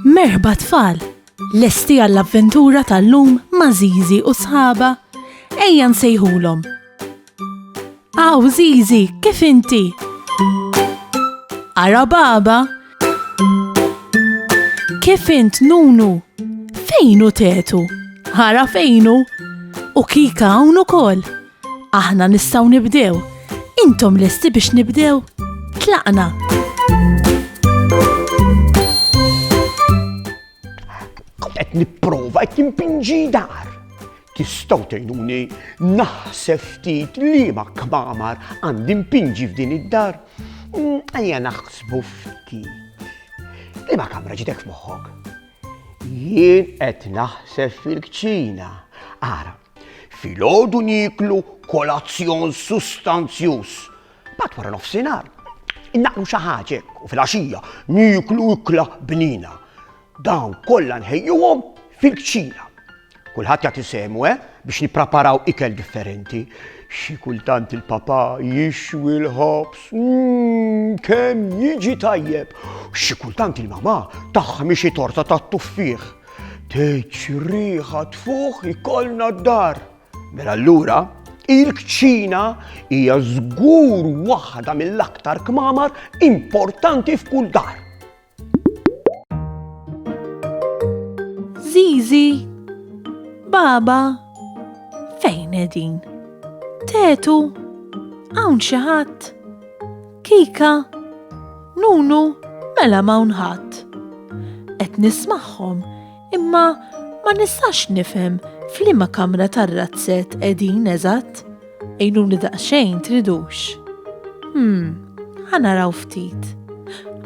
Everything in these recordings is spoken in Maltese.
Merħba tfal, lesti għall-avventura tal-lum ma' Żiżi u sħabha, ejja nsejħulhom. Aw Żiżi, kif inti? Ara baba? Kif int Nunu? Fejnu tetu? Ara fejnu? U kika hawn ukoll. Aħna nistgħu nibdew. Intom lesti biex nibdew? Tlaqna. Qed nipprova qed nimpinġi dar. Tistgħu tgħinuni naħseb ftit liema kmamar għandi mpinġi f'din id-dar. Ejja naħsbu ftit. Liema kamra ġitek f'moħħok? Jien qed naħseb fil-kċina. Ara, filgħodu nieklu kolazzjon sustanzjuż. Bad wara nofsinhar. Innaqlu xi ħaġa u filgħaxija nieklu ikla bnina. Dawn kollha nħejjuhom fil-kċina. Kulħadd jagħti semu biex nippreparaw ikel differenti. Xi kultant il-papà jixwi l-ħobs, kemm jiġi tajjeb. Xi kultant il-mamà taħħami xi torta tat-tuffieħ. Tgħid riħa tfuħ ikollna d-dar. Mela allura il-kċina hija żgur waħda mill-aktar kmamar importanti f'kull dar. Żiżi, baba, fejn qegħdin? Tetu, hawn xi ħadd? Kika, Nunu, mela m'hawn ħadd. Qed nismagħhom, imma ma nistax nifhem f'liema kamra tar-razzett qegħdin eżatt. Għejnuni daqsxejn tridux. Ħanaraw ftit.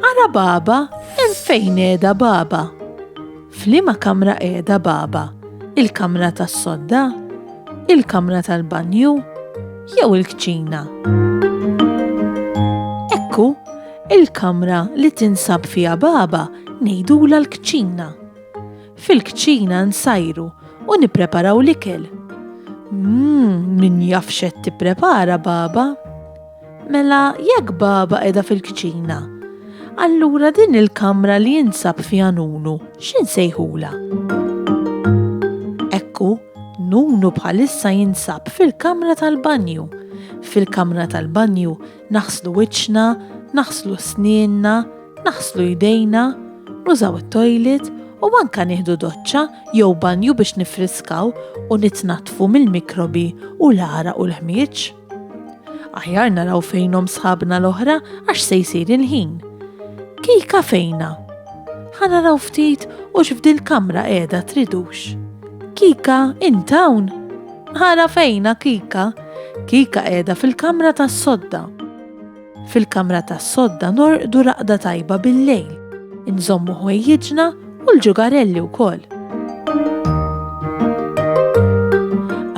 Ara baba, hemm fejn qiegħda baba? F'liema kamra qiegħda baba? Il-kamra tas-sodda? Il-kamra tal-banju? Jew il-kċina? Ekku, il-kamra li tinsab fiha baba ngħidula l-kċina. Fil-kċina nsajru u nippreparaw l-ikel. Min jaf x'qed tipprepara baba? Mela jekk baba qiegħda fil-kċina, allura din il-kamra li jinsab fiha Nunu, x'insejħula? Ekku, Nunu bħalissa jinsab fil-kamra tal-banju. Fil-kamra tal-banju naħslu wiċċna, naħslu snienna, naħslu jdejna, nużaw it-toilet u anke nieħdu doċċa jew banju biex nifriskaw u nitnatfu mill-mikrobi u l-għaraq u l-ħmieġ. Aħjar naraw fejnhom sħabna l-oħra għax se jsir il-ħin. Kika fejna? Ħanaraw ftit u x'fdil kamra qiegħda tridux. Kika, int hawn? Ħara fejna Kika? Kika qiegħda fil-kamra tas-sodda. Fil-kamra tas-sodda norqdu raqda tajba bil-lejl. Inżommu ħwejjiġna u l-ġugarelli wkoll.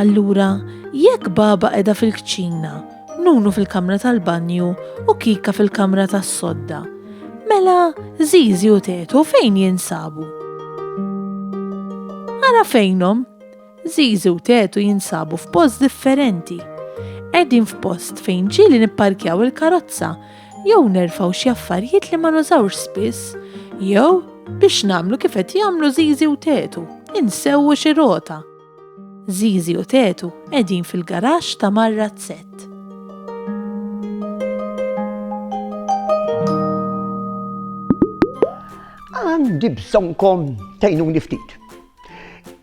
Allura, jekk baba qiegħda fil-kċina, Nunu fil-kamra tal-banju u Kika fil-kamra tas-sodda, mela Żiżi u Tetu fejn jinsabu? Ara fejnhom? Żiżi u Tetu jinsabu f'post differenti. Qegħdin f'post fejn ġieli nipparkjaw il-karozza jew nerfgħu xi affarijiet li ma nużawx spiss, jew biex nagħmlu kif qed jagħmlu Żiżi u Tetu, insewwu xi rota. Żiżi u Tetu qegħdin fil-garaxx ta' mar-razzett. Għandi bżonnkom tgħinuni ftit.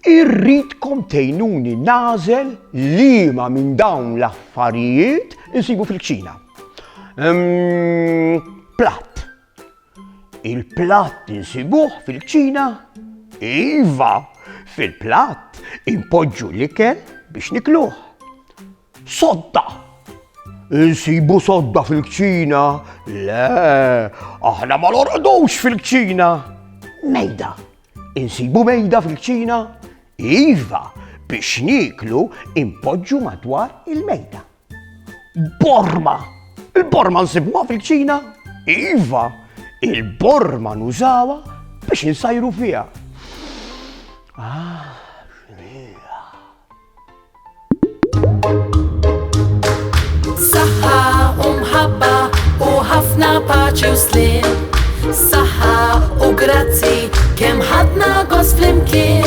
Irridkom tgħinuni nażel liema minn dawn l-affarijiet insibu fil-kċina. Platt. Il-platt insibuh fil-kċina? Iva, fil-platt impoġġu l-ikel biex nikluh. Sodda. Insibu sodda fil-kċina? Le, aħna ma norqdux fil-kċina. Mejda. Insibu mejda fil-kċina? Iva, biex niklu impoġġu madwar il-mejda. Borma. Il-borma nsibuha fil-kċina? Iva, il-borma nużawha biex insajru fiha. Saħħa u mħabba u ħafna paċi u slim. Saħħa u grazzi kemm ħadna gost flimkien